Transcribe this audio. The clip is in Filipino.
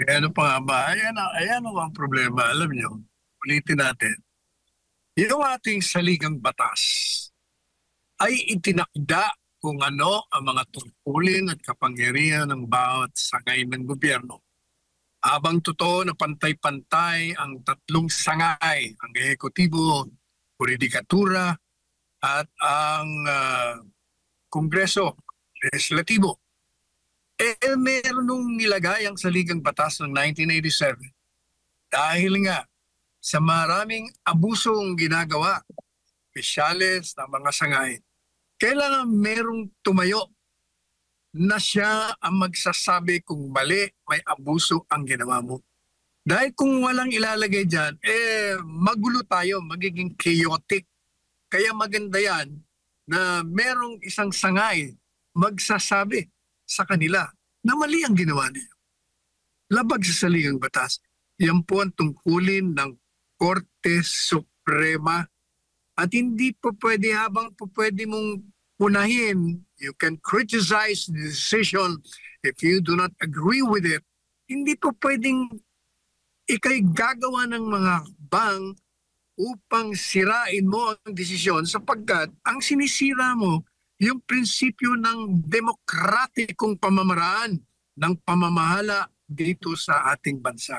Ano pa nga ba? Ayan ang problema. Alam nyo, ulitin natin. Yung ating saligang batas ay itinakda kung ano ang mga tungkulin at kapangyarihan ng bawat sangay ng gobyerno. Habang totoo na pantay-pantay ang tatlong sangay, ang ehekutibo, juridikatura, at ang kongreso, legislatibo. Meron nung nilagay ang saligang batas ng 1987 dahil nga sa maraming abusong ginagawa, opisyales ng mga sangay. Kailangan merong tumayo na siya ang magsasabi kung mali, may abuso ang ginawa mo. Dahil kung walang ilalagay dyan, magulo tayo, magiging chaotic. Kaya maganda yan na merong isang sangay magsasabi sa kanila na mali ang ginawa niya. Labag sa saligang batas. Yan po ang tungkulin ng Korte Suprema at hindi po pwede habang po pwede mong punahin, you can criticize the decision if you do not agree with it. Hindi po pwedeng ikay gagawa ng mga bang upang sirain mo ang desisyon sapagkat ang sinisira mo yung prinsipyo ng demokratikong pamamaraan ng pamamahala dito sa ating bansa.